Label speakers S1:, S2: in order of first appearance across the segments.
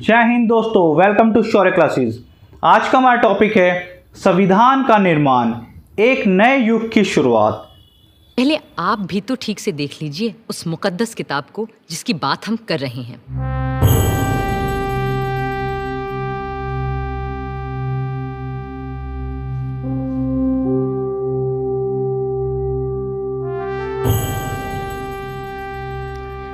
S1: जय हिंद दोस्तों, welcome to Shaurya classes. आज का हमारा टॉपिक है संविधान का निर्माण, एक नए युग की शुरुआत।
S2: पहले आप भी तो ठीक से देख लीजिए उस मुकद्दस किताब को जिसकी बात हम कर रहे हैं।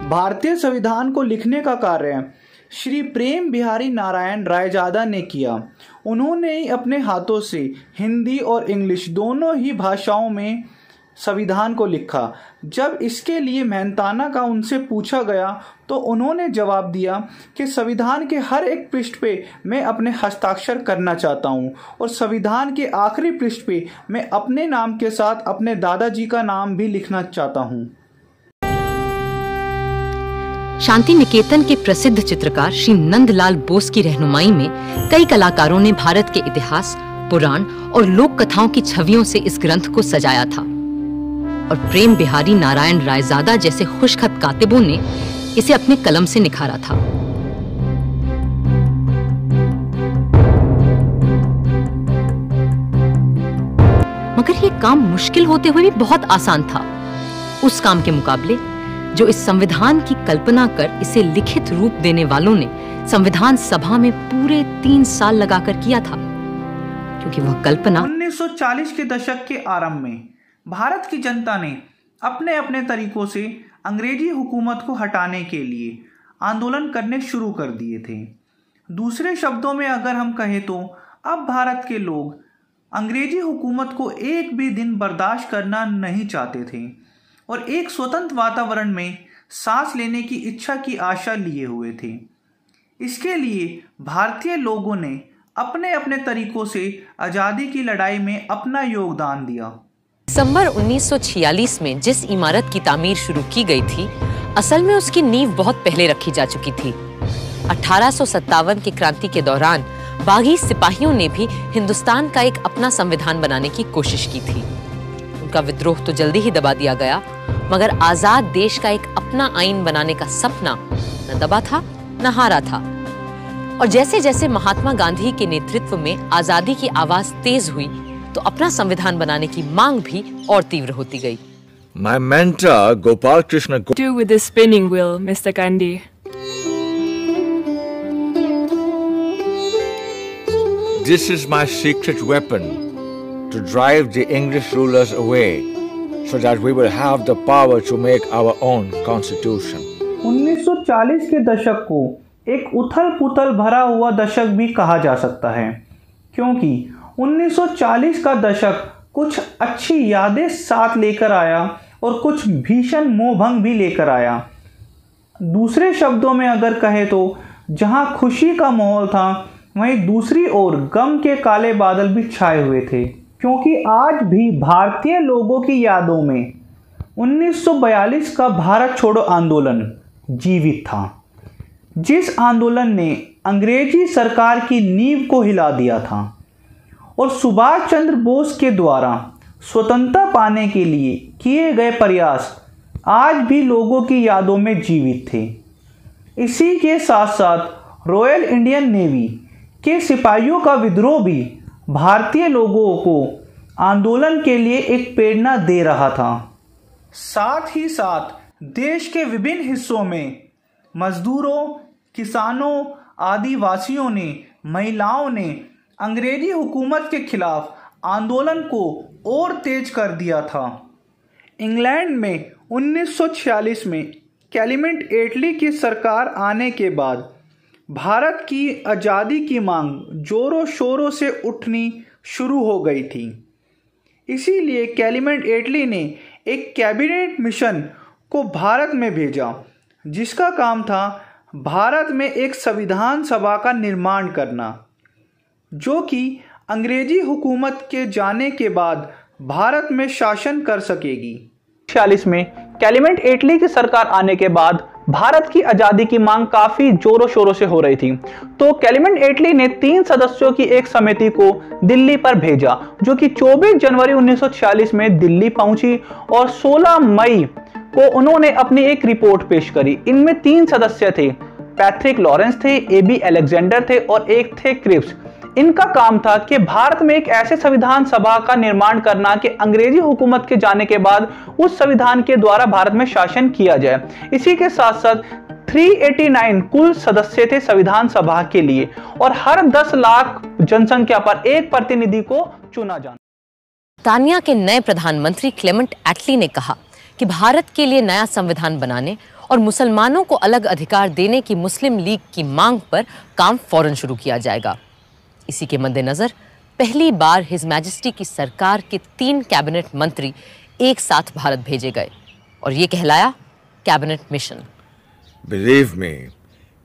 S1: भारतीय संविधान को लिखने का कार्य श्री प्रेम बिहारी नारायण रायजादा ने किया। उन्होंने ही अपने हाथों से हिंदी और इंग्लिश दोनों ही भाषाओं में संविधान को लिखा। जब इसके लिए मेहनताना का उनसे पूछा गया तो उन्होंने जवाब दिया कि संविधान के हर एक पृष्ठ पे मैं अपने हस्ताक्षर करना चाहता हूँ और संविधान के आखिरी पृष्ठ पे मैं अपने नाम के साथ अपने दादाजी का नाम भी लिखना चाहता हूँ।
S2: शांति निकेतन के प्रसिद्ध चित्रकार श्री नंदलाल बोस की रहनुमाई में कई कलाकारों ने भारत के इतिहास, पुराण और लोक कथाओं की छवियों से इस ग्रंथ को सजाया था और प्रेम बिहारी नारायण रायजादा जैसे खुशखत कातिबों ने इसे अपने कलम से निखारा था। मगर ये काम मुश्किल होते हुए भी बहुत आसान था उस काम के मुकाबले जो इस संविधान की कल्पना कर इसे लिखित रूप देने वालों ने संविधान सभा में पूरे 3 साल लगाकर किया था, क्योंकि वह कल्पना
S1: 1940 के दशक के आरंभ में भारत की जनता ने अपने अपने तरीकों से अंग्रेजी हुकूमत को हटाने के लिए आंदोलन करने शुरू कर दिए थे। दूसरे शब्दों में अगर हम कहें तो अब भारत के लोग अंग्रेजी हुकूमत को एक भी दिन बर्दाश्त करना नहीं चाहते थे और एक स्वतंत्र वातावरण में सांस लेने की इच्छा की आशा लिए हुए थे। इसके लिए भारतीय लोगों ने अपने अपने तरीकों से आज़ादी की लड़ाई में अपना योगदान दिया।
S2: दिसंबर 1946 में जिस इमारत की तामीर शुरू की गई थी, असल में उसकी नींव बहुत पहले रखी जा चुकी थी। 1857 की क्रांति के दौरान बागी सिपाहियों ने भी हिंदुस्तान का एक अपना संविधान बनाने की कोशिश की थी। उनका विद्रोह तो जल्दी ही दबा दिया गया, मगर आजाद देश का एक अपना आईन बनाने का सपना न दबा था न हारा था। और जैसे जैसे महात्मा गांधी के नेतृत्व में आजादी की आवाज तेज हुई तो अपना संविधान बनाने की मांग भी और तीव्र होती गई।
S3: My mentor Gopal Krishna
S4: do with this spinning wheel, Mr. Gandhi?
S3: This is my secret weapon to drive the English rulers away so that we will have the power to make our own constitution.
S1: 1940 के दशक को एक उथल-पुथल भरा हुआ दशक भी कहा जा सकता है, क्योंकि 1940 का दशक कुछ अच्छी यादें साथ लेकर आया और कुछ भीषण मोहभंग भी लेकर आया। दूसरे शब्दों में अगर कहे तो जहां खुशी का माहौल था वहीं दूसरी ओर गम के काले बादल भी छाए हुए थे, क्योंकि आज भी भारतीय लोगों की यादों में 1942 का भारत छोड़ो आंदोलन जीवित था, जिस आंदोलन ने अंग्रेजी सरकार की नींव को हिला दिया था और सुभाष चंद्र बोस के द्वारा स्वतंत्रता पाने के लिए किए गए प्रयास आज भी लोगों की यादों में जीवित थे। इसी के साथ साथ रॉयल इंडियन नेवी के सिपाहियों का विद्रोह भी भारतीय लोगों को आंदोलन के लिए एक प्रेरणा दे रहा था। साथ ही साथ देश के विभिन्न हिस्सों में मजदूरों, किसानों, आदिवासियों ने, महिलाओं ने अंग्रेजी हुकूमत के खिलाफ आंदोलन को और तेज कर दिया था। इंग्लैंड में 1946 में क्लेमेंट एटली की सरकार आने के बाद भारत की आज़ादी की मांग जोरों शोरों से उठनी शुरू हो गई थी। इसीलिए क्लेमेंट एटली ने एक कैबिनेट मिशन को भारत में भेजा, जिसका काम था भारत में एक संविधान सभा का निर्माण करना, जो कि अंग्रेजी हुकूमत के जाने के बाद भारत में शासन कर सकेगी। 1946 में क्लेमेंट एटली की सरकार आने के बाद भारत की आजादी की मांग काफी जोरों शोरों से हो रही थी, तो क्लेमेंट एटली ने 3 सदस्यों की एक समिति को दिल्ली पर भेजा, जो कि 24 जनवरी 1946 में दिल्ली पहुंची और 16 मई को उन्होंने अपनी एक रिपोर्ट पेश करी। इनमें 3 सदस्य थे, पैट्रिक लॉरेंस थे, एबी अलेक्जेंडर थे और एक थे क्रिप्स। इनका काम था कि भारत में एक ऐसे संविधान सभा का निर्माण करना कि अंग्रेजी हुकूमत के जाने के बाद उस संविधान के द्वारा भारत में शासन किया जाए। इसी के साथ साथ 389 कुल सदस्य थे संविधान सभा के लिए और हर 10 लाख जनसंख्या पर एक प्रतिनिधि को चुना जाना।
S2: ब्रिटानिया के नए प्रधानमंत्री क्लेमेंट एटली ने कहा कि भारत के लिए नया संविधान बनाने और मुसलमानों को अलग अधिकार देने की मुस्लिम लीग की मांग पर काम फौरन शुरू किया जाएगा। इसी के मद्देनजर पहली बार हिज मैजेस्टी की सरकार के 3 कैबिनेट मंत्री एक साथ भारत भेजे गए और ये कहलाया cabinet mission.
S3: Believe me,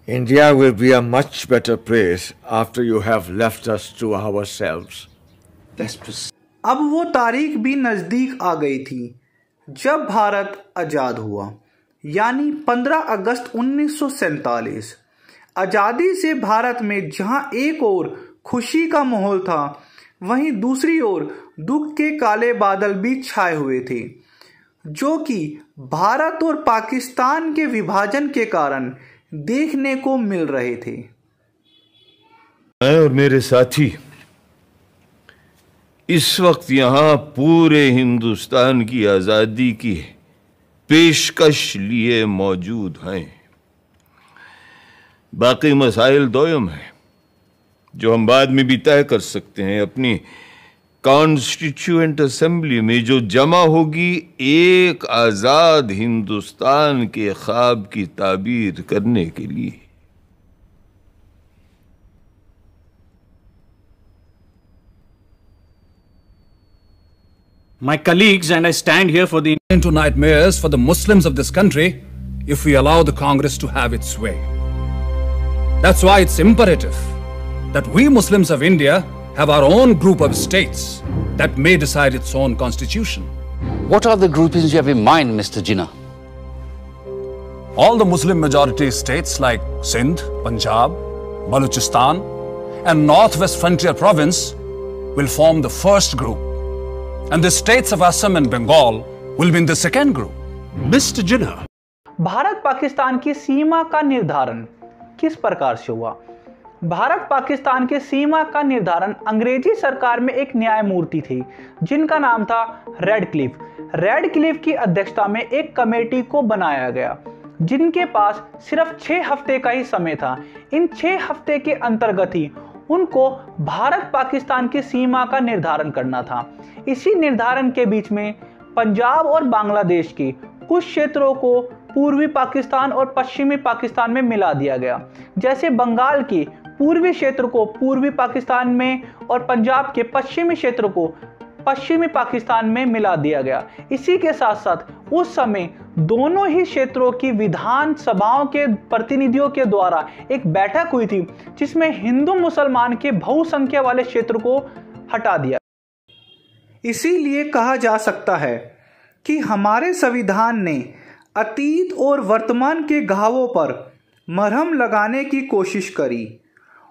S3: India will be a much better place after you have left us to ourselves.
S1: अब वो तारीख भी नजदीक आ गई थी जब भारत आजाद हुआ, यानी 15 अगस्त 1947। आजादी से भारत में जहां एक ओर खुशी का माहौल था, वहीं दूसरी ओर दुख के काले बादल भी छाए हुए थे, जो कि भारत और पाकिस्तान के विभाजन के कारण देखने को मिल रहे थे।
S5: मैं और मेरे साथी इस वक्त यहां पूरे हिंदुस्तान की आजादी की पेशकश लिए मौजूद हैं। बाकी मसाइल दोयम है जो हम बाद में भी तय कर सकते हैं। अपनी कॉन्स्टिट्यूएंट असेंबली में जो जमा होगी एक आजाद हिंदुस्तान के ख्वाब की ताबीर करने के लिए।
S6: My colleagues and I stand here for the into nightmares for the Muslims of this country if we allow the Congress to have its way. That's why it's imperative that we Muslims of India have our own group of states that may decide its own constitution.
S7: What are the groupings you have in mind, Mr. Jinnah?
S6: All the Muslim majority states like Sindh, Punjab, Balochistan and Northwest Frontier Province will form the first group. And the states of Assam and Bengal will be in the second group.
S8: Mr. Jinnah.
S1: Bharat Pakistan की सीमा का निर्धारण किस प्रकार से हुआ? भारत पाकिस्तान के सीमा का निर्धारण अंग्रेजी सरकार में एक न्यायमूर्ति थे जिनका नाम था रेडक्लिफ। रेडक्लिफ की अध्यक्षता में एक कमेटी को बनाया गया जिनके पास सिर्फ 6 हफ्ते का ही समय था। इन 6 हफ्ते के अंतर्गत ही उनको भारत पाकिस्तान की सीमा का निर्धारण करना था। इसी निर्धारण के बीच में पंजाब और बांग्लादेश के कुछ क्षेत्रों को पूर्वी पाकिस्तान और पश्चिमी पाकिस्तान में मिला दिया गया, जैसे बंगाल के पूर्वी क्षेत्र को पूर्वी पाकिस्तान में और पंजाब के पश्चिमी क्षेत्र को पश्चिमी पाकिस्तान में मिला दिया गया। इसी के साथ साथ उस समय दोनों ही क्षेत्रों की विधान सभाओं के प्रतिनिधियों के द्वारा एक बैठक हुई थी जिसमें हिंदू मुसलमान के बहुसंख्या वाले क्षेत्र को हटा दिया। इसीलिए कहा जा सकता है कि हमारे संविधान ने अतीत और वर्तमान के घावों पर मरहम लगाने की कोशिश करी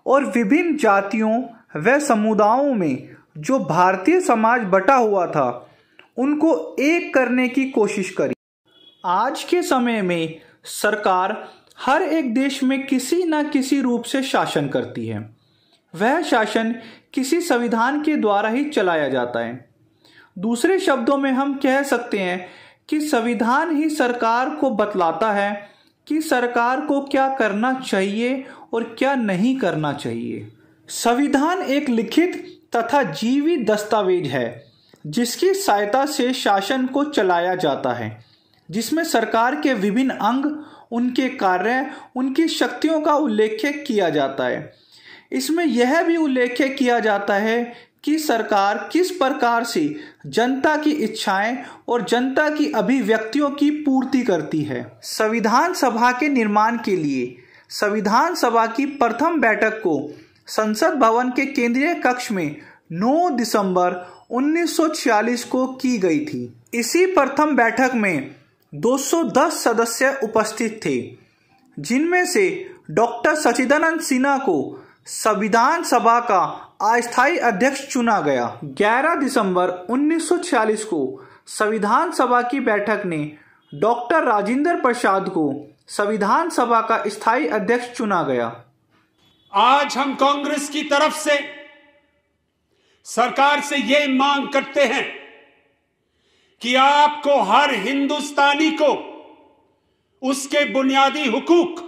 S1: और विभिन्न जातियों व समुदायों में जो भारतीय समाज बटा हुआ था उनको एक करने की कोशिश करी। आज के समय में सरकार हर एक देश में किसी न किसी रूप से शासन करती है। वह शासन किसी संविधान के द्वारा ही चलाया जाता है। दूसरे शब्दों में हम कह सकते हैं कि संविधान ही सरकार को बतलाता है कि सरकार को क्या करना चाहिए और क्या नहीं करना चाहिए। संविधान एक लिखित तथा जीवित दस्तावेज है जिसकी सहायता से शासन को चलाया जाता है, जिसमें सरकार के विभिन्न अंग, उनके कार्य, उनकी शक्तियों का उल्लेख किया जाता है। इसमें यह भी उल्लेख किया जाता है कि सरकार किस प्रकार से जनता की इच्छाएं और जनता की अभिव्यक्तियों की पूर्ति करती है। संविधान सभा के निर्माण के लिए संविधान सभा की प्रथम बैठक को संसद भवन के केंद्रीय कक्ष में 9 दिसंबर 1946 को की गई थी। इसी प्रथम बैठक में 210 सदस्य उपस्थित थे, जिनमें से डॉक्टर सचिदानंद सिन्हा को संविधान सभा का अस्थायी अध्यक्ष चुना गया। 11 दिसंबर 1946 को संविधान सभा की बैठक ने डॉक्टर राजेंद्र प्रसाद को संविधान सभा का स्थायी अध्यक्ष चुना गया।
S8: आज हम कांग्रेस की तरफ से सरकार से ये मांग करते हैं कि आपको हर हिंदुस्तानी को उसके बुनियादी हुकूक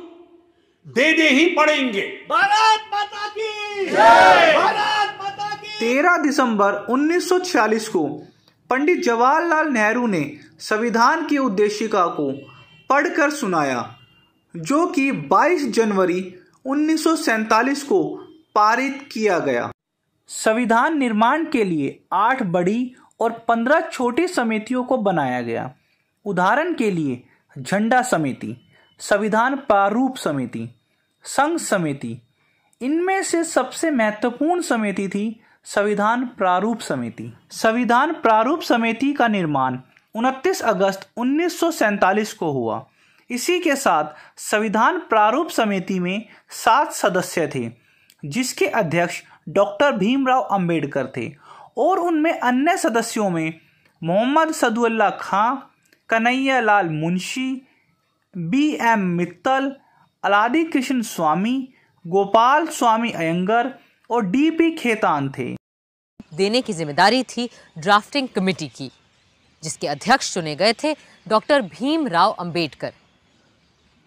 S8: देने ही पड़ेंगे। भारत माता की जय! भारत माता की।
S1: 13 दिसंबर 1946 को पंडित जवाहरलाल नेहरू ने संविधान की उद्देशिका को पढ़कर सुनाया, जो कि 22 जनवरी 1947 को पारित किया गया। संविधान निर्माण के लिए 8 बड़ी और 15 छोटी समितियों को बनाया गया। उदाहरण के लिए झंडा समिति, संविधान प्रारूप समिति, संघ समिति। इनमें से सबसे महत्वपूर्ण समिति थी संविधान प्रारूप समिति। संविधान प्रारूप समिति का निर्माण 29 अगस्त 1947 को हुआ। इसी के साथ संविधान प्रारूप समिति में 7 सदस्य थे, जिसके अध्यक्ष डॉक्टर भीमराव अंबेडकर थे, और उनमें अन्य सदस्यों में मोहम्मद सदुल्ला खां, कन्हैया लाल मुंशी, B.M. मित्तल, अलादी कृष्ण स्वामी, गोपाल स्वामी अयंगर और D.P. खेतान थे।
S2: देने की जिम्मेदारी थी ड्राफ्टिंग कमेटी की, जिसके अध्यक्ष चुने गए थे डॉक्टर भीमराव अंबेडकर।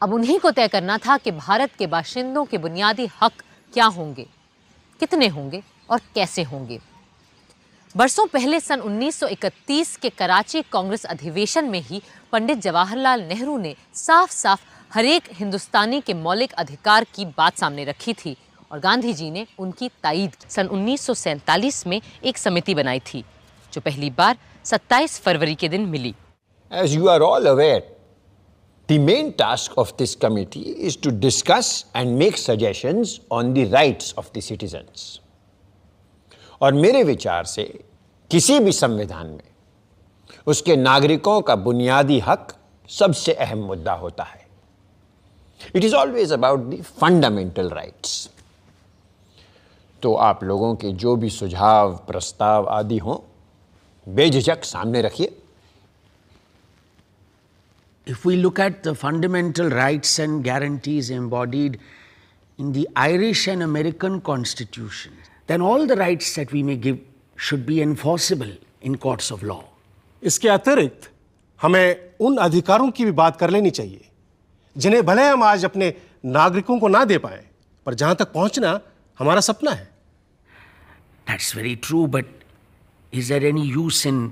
S2: अब उन्हीं को तय करना था कि भारत के बाशिंदों के बुनियादी हक क्या होंगे, कितने होंगे और कैसे होंगे। बरसों पहले सन 1931 के कराची कांग्रेस अधिवेशन में ही पंडित जवाहरलाल नेहरू ने साफ साफ हर एक हिंदुस्तानी के मौलिक अधिकार की बात सामने रखी थी, और गांधी जी ने उनकी तायीद की। सन 1947 में एक समिति बनाई थी, जो पहली बार 27 फरवरी के दिन मिली।
S9: As you are all aware, the main task of this committee is to discuss and make suggestions on the rights of the citizens. और मेरे विचार से किसी भी संविधान में उसके नागरिकों का बुनियादी हक सबसे अहम मुद्दा होता है। It is always about the fundamental rights. तो आप लोगों के जो भी सुझाव, प्रस्ताव आदि हों, बेझिझक सामने रखिए।
S10: If we look at the fundamental rights and guarantees embodied in the Irish and American Constitution, then all the rights that we may give should be enforceable in courts of law.
S11: इसके अतिरिक्त हमें उन अधिकारों की भी बात कर लेनी चाहिए जिन्हें भले हम आज अपने नागरिकों को ना दे पाए, पर जहां तक पहुंचना हमारा सपना है।
S10: That's very true, but is there any use in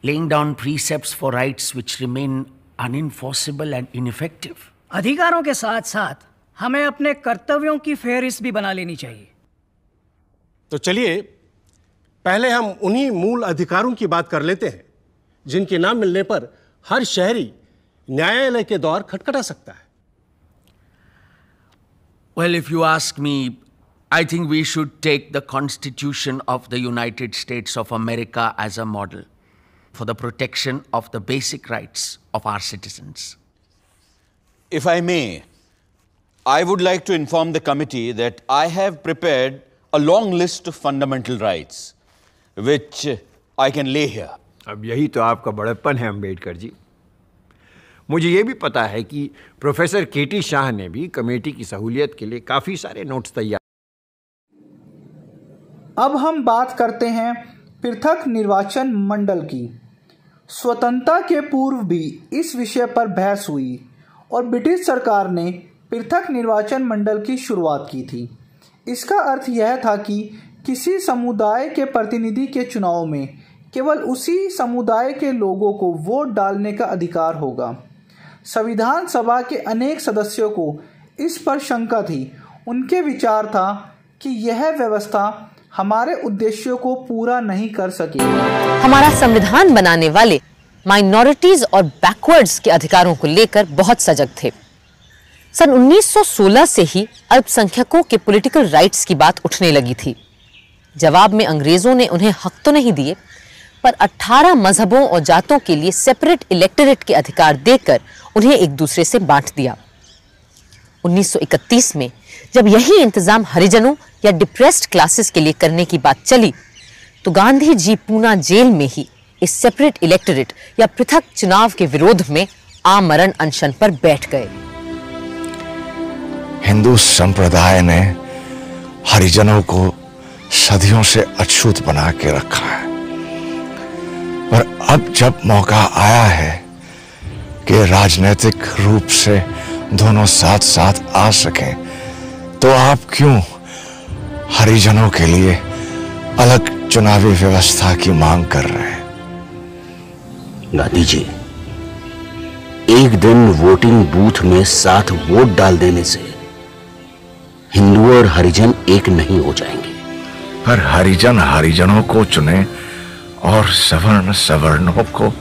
S10: laying down precepts for rights which remain unenforceable and ineffective?
S12: अधिकारों के साथ साथ हमें अपने कर्तव्यों की फेहरिस्त भी बना लेनी चाहिए।
S11: तो चलिए पहले हम उन्हीं मूल अधिकारों की बात कर लेते हैं जिनके नाम मिलने पर हर शहरी न्यायालय के द्वार खटखटा सकता है।
S10: Well, if you ask me, I think we should take the Constitution of the United States of America as a model for the protection of the basic rights of our citizens.
S13: If I may, I would like to inform the committee that I have prepared a long list of fundamental rights, which I can lay here.
S9: अब यही तो आपका बड़प्पन है अंबेडकर जी। मुझे ये भी पता है कि प्रोफेसर केटी शाह ने भी कमेटी की सहूलियत के लिए काफ़ी सारे नोट्स तैयार।
S1: अब हम बात करते हैं पृथक निर्वाचन मंडल की। स्वतंत्रता के पूर्व भी इस विषय पर बहस हुई और ब्रिटिश सरकार ने पृथक निर्वाचन मंडल की शुरुआत की थी। इसका अर्थ यह था कि किसी समुदाय के प्रतिनिधि के चुनाव में केवल उसी समुदाय के लोगों को वोट डालने का अधिकार होगा। संविधान सभा के अनेक सदस्यों को इस पर शंका थी। उनके विचार था कि यह व्यवस्था हमारे उद्देश्यों को पूरा नहीं कर सकेगी।
S2: हमारा संविधान बनाने वाले माइनॉरिटीज और बैकवर्ड्स के अधिकारों को लेकर बहुत सजग थे। सन 1916 से ही अल्पसंख्यकों के पॉलिटिकल राइट्स की बात उठने लगी थी। जवाब में अंग्रेजों ने उन्हें हक तो नहीं दिए, पर 18 मजहबों और जातों के लिए सेपरेट इलेक्टोरेट के अधिकार देकर उन्हें एक दूसरे से बांट दिया। 1931 में जब यही इंतजाम हरिजनों या डिप्रेस्ड क्लासेस के लिए करने की बात चली, तो गांधी जी पूना जेल में ही इस सेपरेट इलेक्टोरेट या पृथक चुनाव के विरोध में आमरण अनशन पर बैठ गए।
S3: हिंदू संप्रदाय ने हरिजनों को सदियों से अछूत बना के रखा है, पर अब जब मौका आया है कि राजनीतिक रूप से दोनों साथ साथ आ सकें, तो आप क्यों हरिजनों के लिए अलग चुनावी व्यवस्था की मांग कर रहे हैं?
S14: गांधी जी, एक दिन वोटिंग बूथ में 7 वोट डाल देने से हिंदू और हरिजन एक नहीं हो जाएंगे।
S3: पर हरिजन हरिजनों को चुने और सवर्ण सवर्णों को।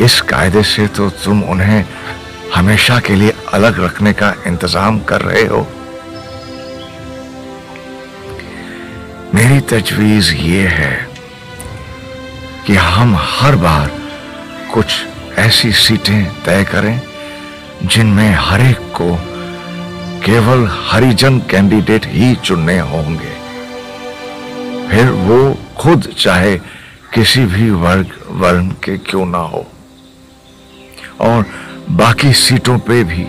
S3: इस कायदे से तो तुम उन्हें हमेशा के लिए अलग रखने का इंतजाम कर रहे हो। मेरी तजवीज ये है कि हम हर बार कुछ ऐसी सीटें तय करें जिनमें हर एक को केवल हरिजन कैंडिडेट ही चुनने होंगे, फिर वो खुद चाहे किसी भी वर्ण के क्यों ना हो। और बाकी सीटों पे भी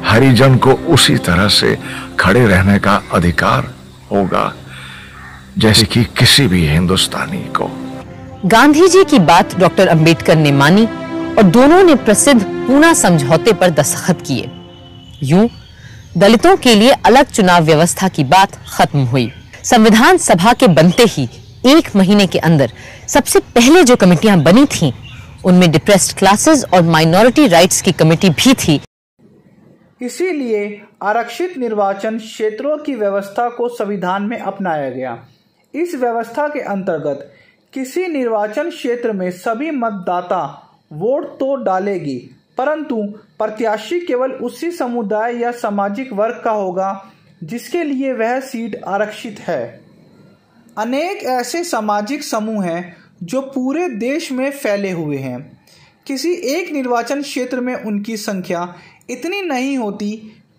S3: हरिजन को उसी तरह से खड़े रहने का अधिकार होगा जैसे कि किसी भी हिंदुस्तानी को।
S2: गांधी जी की बात डॉक्टर अंबेडकर ने मानी और दोनों ने प्रसिद्ध पूना समझौते पर दस्तखत किए। यूं दलितों के लिए अलग चुनाव व्यवस्था की बात खत्म हुई। संविधान सभा के बनते ही 1 महीने के अंदर सबसे पहले जो कमेटियां बनी थीं, उनमें डिप्रेस्ड क्लासेस और माइनॉरिटी राइट्स की कमेटी भी थी।
S1: इसीलिए आरक्षित निर्वाचन क्षेत्रों की व्यवस्था को संविधान में अपनाया गया। इस व्यवस्था के अंतर्गत किसी निर्वाचन क्षेत्र में सभी मतदाता वोट तो डालेगी, परंतु प्रत्याशी केवल उसी समुदाय या सामाजिक वर्ग का होगा जिसके लिए वह सीट आरक्षित है। अनेक ऐसे सामाजिक समूह हैं जो पूरे देश में फैले हुए हैं। किसी एक निर्वाचन क्षेत्र में उनकी संख्या इतनी नहीं होती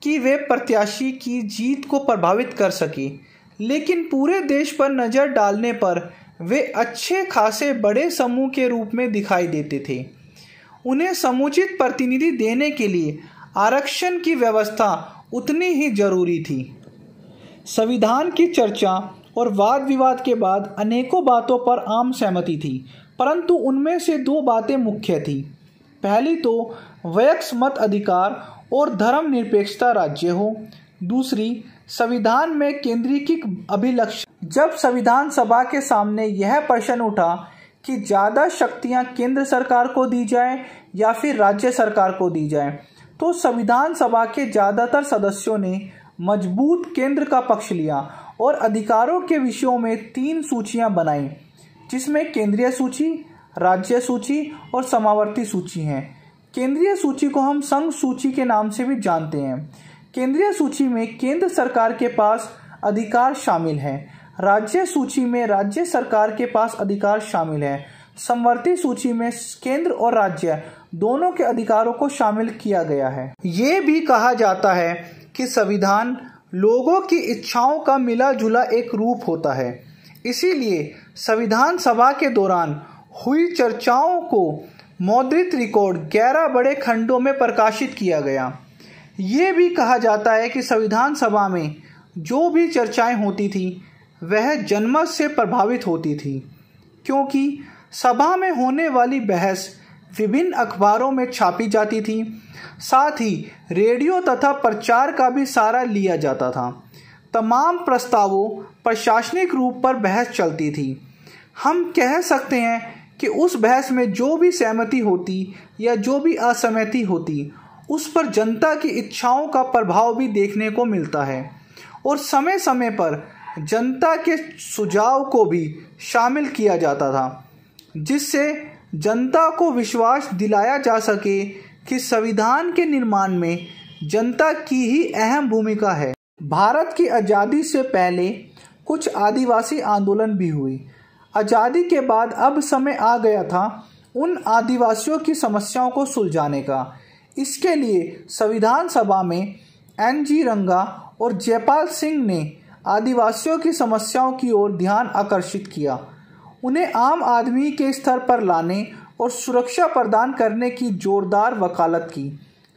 S1: कि वे प्रत्याशी की जीत को प्रभावित कर सके, लेकिन पूरे देश पर नज़र डालने पर वे अच्छे खासे बड़े समूह के रूप में दिखाई देते थे। उन्हें समुचित प्रतिनिधि देने के लिए आरक्षण की व्यवस्था उतनी ही जरूरी थी। संविधान की चर्चा और वाद विवाद के बाद अनेकों बातों पर आम सहमति थी, परंतु उनमें से 2 बातें मुख्य थी। पहली तो वयस्क मत अधिकार और धर्मनिरपेक्षता राज्य हो, दूसरी संविधान में केंद्रीकृत अभिलक्ष्य। जब संविधान सभा के सामने यह प्रश्न उठा कि ज़्यादा शक्तियां केंद्र सरकार को दी जाए या फिर राज्य सरकार को दी जाए, तो संविधान सभा के ज़्यादातर सदस्यों ने मजबूत केंद्र का पक्ष लिया और अधिकारों के विषयों में 3 सूचियां बनाई, जिसमें केंद्रीय सूची, राज्य सूची और समावर्ती सूची हैं। केंद्रीय सूची को हम संघ सूची के नाम से भी जानते हैं। केंद्रीय सूची में केंद्र सरकार के पास अधिकार शामिल है, राज्य सूची में राज्य सरकार के पास अधिकार शामिल है, समवर्ती सूची में केंद्र और राज्य दोनों के अधिकारों को शामिल किया गया है। ये भी कहा जाता है कि संविधान लोगों की इच्छाओं का मिला जुला एक रूप होता है। इसीलिए संविधान सभा के दौरान हुई चर्चाओं को मुद्रित रिकॉर्ड 11 बड़े खंडों में प्रकाशित किया गया। ये भी कहा जाता है कि संविधान सभा में जो भी चर्चाएं होती थी वह जनमत से प्रभावित होती थी, क्योंकि सभा में होने वाली बहस विभिन्न अखबारों में छापी जाती थी, साथ ही रेडियो तथा प्रचार का भी सहारा लिया जाता था। तमाम प्रस्तावों प्रशासनिक रूप पर बहस चलती थी। हम कह सकते हैं कि उस बहस में जो भी सहमति होती या जो भी असहमति होती, उस पर जनता की इच्छाओं का प्रभाव भी देखने को मिलता है और समय समय पर जनता के सुझाव को भी शामिल किया जाता था, जिससे जनता को विश्वास दिलाया जा सके कि संविधान के निर्माण में जनता की ही अहम भूमिका है। भारत की आज़ादी से पहले कुछ आदिवासी आंदोलन भी हुए। आज़ादी के बाद अब समय आ गया था उन आदिवासियों की समस्याओं को सुलझाने का। इसके लिए संविधान सभा में N.G. रंगा और जयपाल सिंह ने आदिवासियों की समस्याओं की ओर ध्यान आकर्षित किया, उन्हें आम आदमी के स्तर पर लाने और सुरक्षा प्रदान करने की जोरदार वकालत की।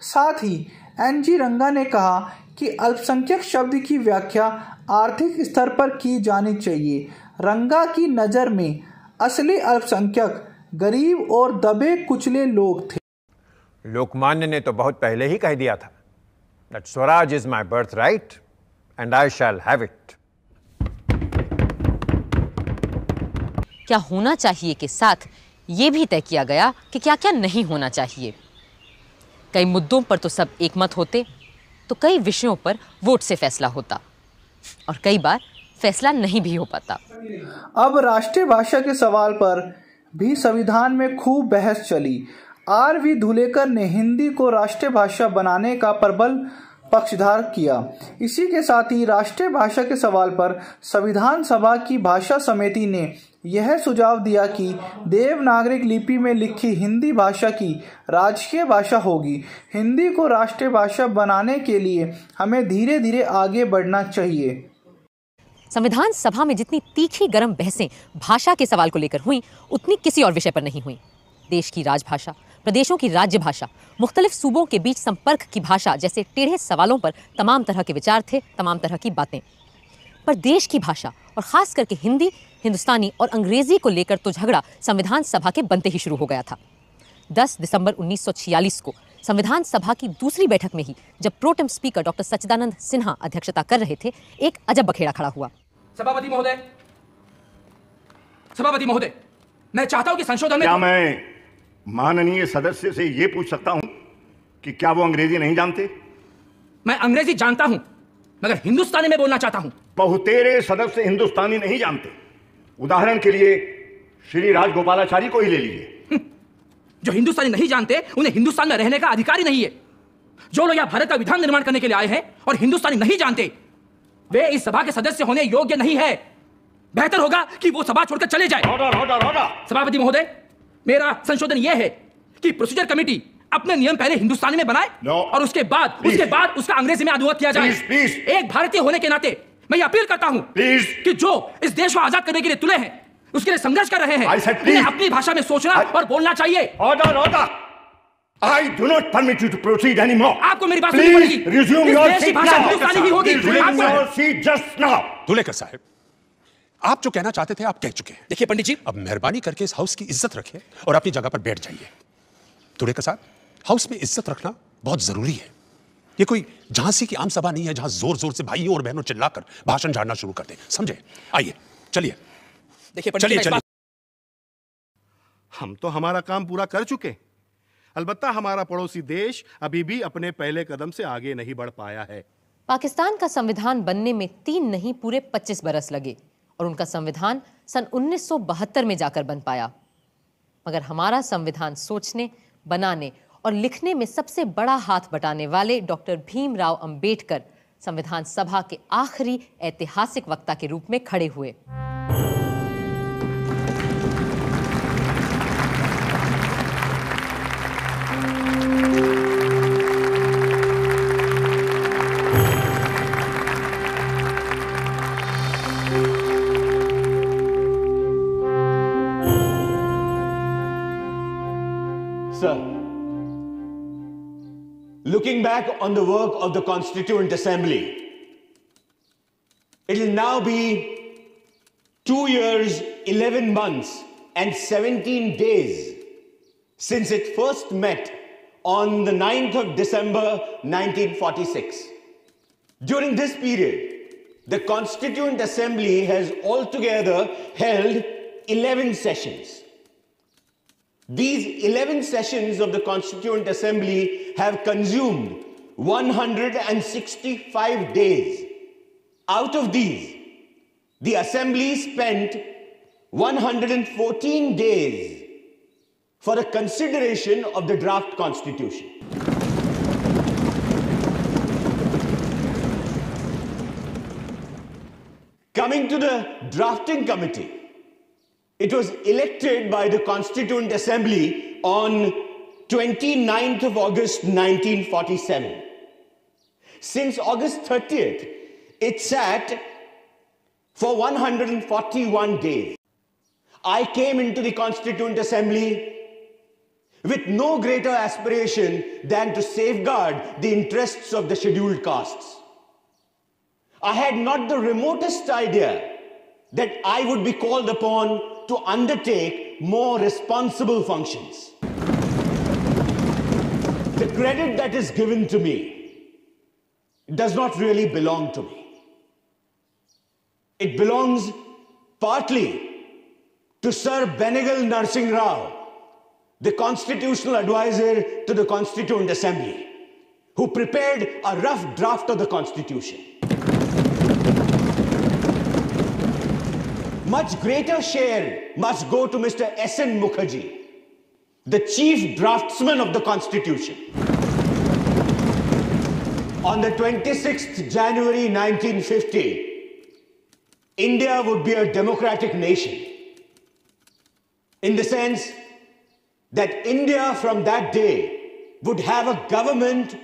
S1: साथ ही NG रंगा ने कहा कि अल्पसंख्यक शब्द की व्याख्या आर्थिक स्तर पर की जानी चाहिए। रंगा की नज़र में असली अल्पसंख्यक गरीब और दबे कुचले लोग थे।
S9: लोकमान्य ने तो बहुत पहले ही कह दिया था that Swaraj is my birthright and I shall have it.
S2: क्या होना चाहिए के साथ ये भी तय किया गया कि क्या क्या नहीं होना चाहिए। कई मुद्दों पर तो सब एकमत होते, तो कई विषयों पर वोट से फैसला होता और कई बार फैसला नहीं भी हो पाता।
S1: अब राष्ट्रीय भाषा के सवाल पर भी संविधान में खूब बहस चली। RV धुलेकर ने हिंदी को राष्ट्रीय भाषा बनाने का प्रबल पक्षधर किया। इसी के साथ ही राष्ट्रीय भाषा के सवाल पर संविधान सभा की भाषा समिति ने यह सुझाव दिया कि देवनागरिक लिपि में लिखी हिंदी भाषा की राजकीय भाषा होगी। हिंदी को राष्ट्रीय भाषा बनाने के लिए हमें धीरे धीरे आगे बढ़ना चाहिए।
S2: संविधान सभा में जितनी तीखी गर्म बहसें भाषा के सवाल को लेकर हुई, उतनी किसी और विषय पर नहीं हुई। देश की राजभाषा, प्रदेशों की राज्य भाषा, मुख्तलिफ सूबों के बीच संपर्क की भाषा जैसे टेढ़े सवालों पर तमाम तरह के विचार थे, तमाम तरह की बातें। पर देश की भाषा और खास करके हिंदी, हिंदुस्तानी और अंग्रेजी को लेकर तो झगड़ा संविधान सभा के बनते ही शुरू हो गया था। 10 दिसंबर 1946 को संविधान सभा की दूसरी बैठक में ही जब प्रोटेम स्पीकर डॉक्टर सच्चिदानंद सिन्हा अध्यक्षता कर रहे थे, एक अजब बखेड़ा खड़ा हुआ।
S15: सभापति महोदय, मैं चाहता हूं कि संशोधन में, क्या मैं माननीय सदस्य से यह पूछ सकता हूं कि क्या वो अंग्रेजी नहीं जानते? मैं अंग्रेजी जानता हूं, मगर हिंदुस्तानी में बोलना चाहता हूं। बहुतेरे सदस्य हिंदुस्तानी नहीं जानते। उदाहरण के लिए श्री राजगोपालाचारी को ही ले लीजिए। जो हिंदुस्तानी नहीं जानते, उन्हें हिंदुस्तान में रहने का अधिकार ही नहीं है। जो लोग यहां भारत का विधान निर्माण करने के लिए आए हैं और हिंदुस्तानी नहीं जानते, वे इस सभा के सदस्य होने योग्य नहीं है। बेहतर होगा कि वो सभा छोड़कर चले जाए। सभापति महोदय, मेरा संशोधन यह है कि प्रोसीजर कमेटी अपने नियम पहले हिंदुस्तानी में बनाए और उसके बाद उसका अंग्रेजी में अनुवाद किया जाए। एक भारतीय होने के नाते मैं ये अपील करता हूं कि जो इस देश को आजाद करने के लिए तुले हैं, उसके लिए संघर्ष कर रहे हैं, उन्हें अपनी भाषा में सोचना और बोलना चाहिए। I do not permit you to proceed anymore. आपको मेरी बात सुननी पड़ेगी। Resume your seat now. हिंदुस्तानी ही होगी। Resume your seat just now.
S8: Dhulekar साहब, आप जो कहना चाहते थे आप कह चुके हैं। देखिए पंडित जी, अब मेहरबानी करके इस हाउस की इज्जत रखिए और अपनी जगह पर बैठ जाइए। धुलेकर साहब, हाउस में इज्जत रखना बहुत जरूरी है। ये कोई झांसी की आम सभा नहीं है जहां जोर जोर से भाइयों और बहनों चिल्लाकर भाषण झाड़ना शुरू कर दें। समझे? आइए, चलिए। देखिए, चलिए।
S11: हम तो हमारा काम पूरा कर चुके। अलबत्ता हमारा पड़ोसी देश अभी भी अपने पहले कदम से आगे नहीं बढ़ पाया है।
S2: पाकिस्तान का संविधान बनने में 3 नहीं पूरे 25 बरस लगे और उनका संविधान सन 1972 में जाकर बन पाया। मगर हमारा संविधान सोचने, बनाने और लिखने में सबसे बड़ा हाथ बटाने वाले डॉक्टर भीमराव अंबेडकर संविधान सभा के आखिरी ऐतिहासिक वक्ता के रूप में खड़े हुए।
S16: Looking back on the work of the Constituent Assembly, it will now be 2 years, 11 months, and 17 days since it first met on the 9th of December 1946. During this period, the Constituent Assembly has altogether held 11 sessions. These 11 sessions of the Constituent Assembly have consumed 165 days. Out of these, the Assembly spent 114 days for the consideration of the draft Constitution. Coming to the drafting committee, it was elected by the Constituent Assembly on 29th of August 1947. Since August 30th, it sat for 141 days. I came into the Constituent Assembly with no greater aspiration than to safeguard the interests of the scheduled castes. I had not the remotest idea that I would be called upon to undertake more responsible functions. The credit that is given to me does not really belong to me. It belongs partly to Sir Benegal Narsingh Rao, the constitutional advisor to the Constituent Assembly, who prepared a rough draft of the Constitution. Much greater share must go to Mr. S.N. Mukherjee, the chief draftsman of the Constitution. On the 26th January 1950, India would be a democratic nation, in the sense that India from that day would have a government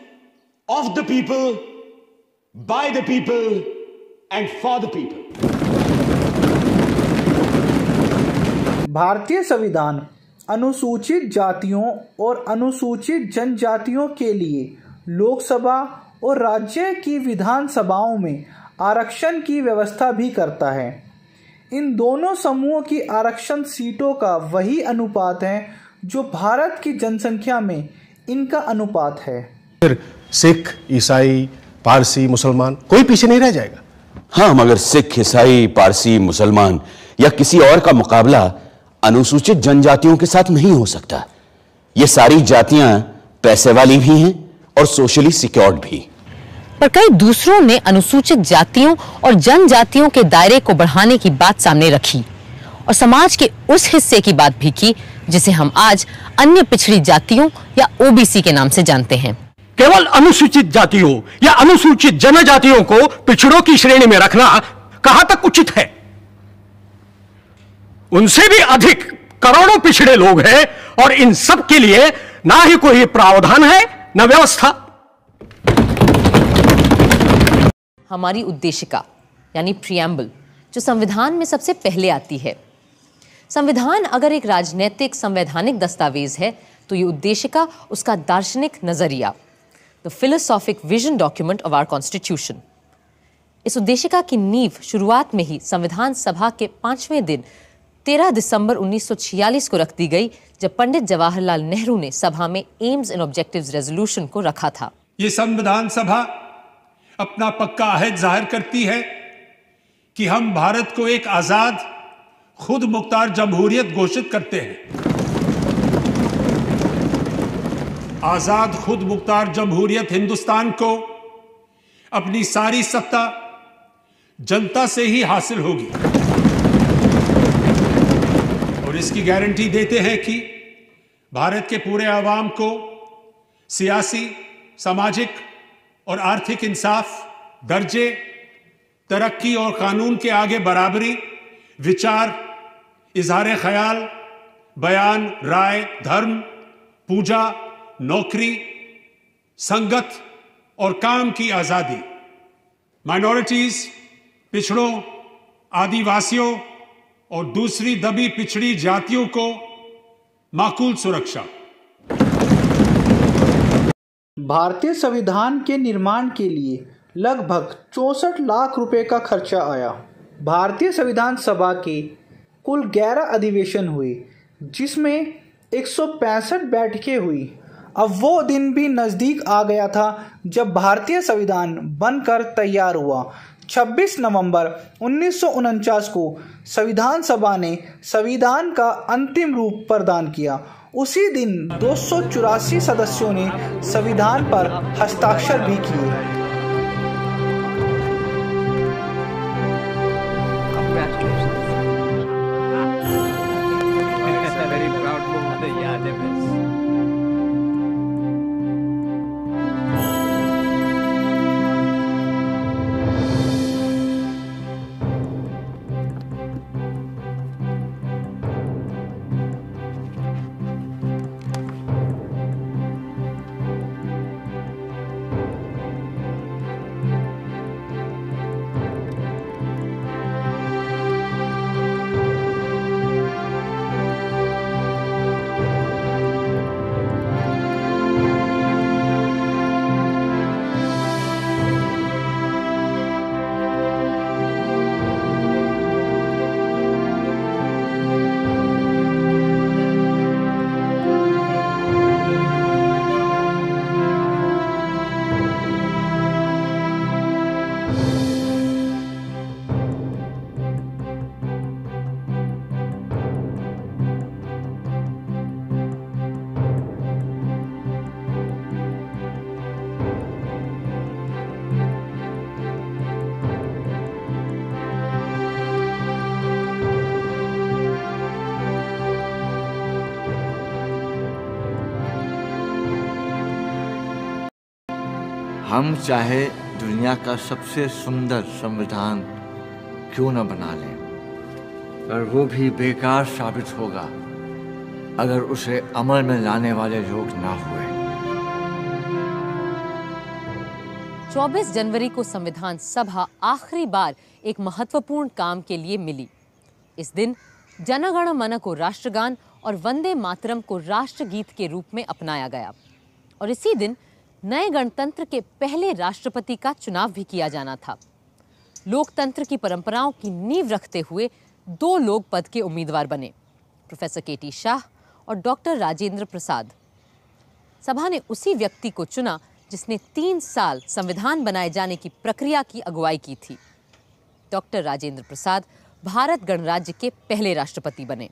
S16: of the people, by the people, and for the people.
S1: भारतीय संविधान अनुसूचित जातियों और अनुसूचित जनजातियों के लिए लोकसभा और राज्य की विधानसभाओं में आरक्षण की व्यवस्था भी करता है। इन दोनों समूहों की आरक्षण सीटों का वही अनुपात है जो भारत की जनसंख्या में इनका अनुपात है।
S11: फिर सिख, ईसाई, पारसी, मुसलमान कोई पीछे नहीं रह जाएगा।
S14: हाँ, मगर सिख, ईसाई, पारसी, मुसलमान या किसी और का मुकाबला अनुसूचित जनजातियों के साथ नहीं हो सकता। ये सारी जातियां पैसे वाली भी हैं और सोशली सिक्योर्ड भी।
S2: पर कई दूसरों ने अनुसूचित जातियों और जनजातियों के दायरे को बढ़ाने की बात सामने रखी और समाज के उस हिस्से की बात भी की जिसे हम आज अन्य पिछड़ी जातियों या ओबीसी के नाम से जानते हैं।
S11: केवल अनुसूचित जातियों या अनुसूचित जनजातियों को पिछड़ों की श्रेणी में रखना कहां तक उचित है? उनसे भी अधिक करोड़ों पिछड़े लोग हैं और इन सब के लिए ना ही कोई प्रावधान है न व्यवस्था।
S2: हमारी उद्देशिका यानी प्रियम्बल जो संविधान में सबसे पहले आती है। संविधान अगर एक राजनीतिक संवैधानिक दस्तावेज है तो ये उद्देशिका उसका दार्शनिक नजरिया, the philosophic vision document of our constitution. इस उद्देशिका की नींव शुरुआत में ही संविधान सभा के 5वें दिन 13 दिसंबर 1946 को रख दी गई, जब पंडित जवाहरलाल नेहरू ने सभा में एम्स एंड ऑब्जेक्टिव्स रेजोल्यूशन को रखा था।
S8: ये संविधान सभा अपना पक्का अहद जाहिर करती है कि हम भारत को एक आजाद खुद मुख्तार जमहूरियत घोषित करते हैं। आजाद खुद मुख्तार जमहूरियत हिंदुस्तान को अपनी सारी सत्ता जनता से ही हासिल होगी और इसकी गारंटी देते हैं कि भारत के पूरे आवाम को सियासी, सामाजिक और आर्थिक इंसाफ, दर्जे, तरक्की और कानून के आगे बराबरी, विचार, इजहार ख्याल, बयान, राय, धर्म, पूजा, नौकरी, संगत और काम की आज़ादी, माइनॉरिटीज, पिछड़ों, आदिवासियों और दूसरी दबी पिछड़ी जातियों को माकूल सुरक्षा।
S1: भारतीय संविधान के निर्माण के लिए लगभग 64 लाख रुपए का खर्चा आया। भारतीय संविधान सभा के कुल 11 अधिवेशन हुए जिसमें 165 बैठकें हुई। अब वो दिन भी नज़दीक आ गया था जब भारतीय संविधान बनकर तैयार हुआ। 26 नवंबर 1949 को संविधान सभा ने संविधान का अंतिम रूप प्रदान किया। उसी दिन 284 सदस्यों ने संविधान पर हस्ताक्षर भी किए।
S17: हम चाहे दुनिया का सबसे सुंदर संविधान क्यों न बना लें, पर वो भी बेकार साबित होगा अगर उसे अमल में लाने वाले लोग ना हुए।
S2: 24 जनवरी को संविधान सभा आखिरी बार एक महत्वपूर्ण काम के लिए मिली। इस दिन जन गण मन को राष्ट्रगान और वंदे मातरम को राष्ट्रगीत के रूप में अपनाया गया और इसी दिन नए गणतंत्र के पहले राष्ट्रपति का चुनाव भी किया जाना था। लोकतंत्र की परंपराओं की नींव रखते हुए 2 लोग पद के उम्मीदवार बने, प्रोफेसर केटी शाह और डॉक्टर राजेंद्र प्रसाद। सभा ने उसी व्यक्ति को चुना जिसने 3 साल संविधान बनाए जाने की प्रक्रिया की अगुवाई की थी। डॉक्टर राजेंद्र प्रसाद भारत गणराज्य के पहले राष्ट्रपति बने।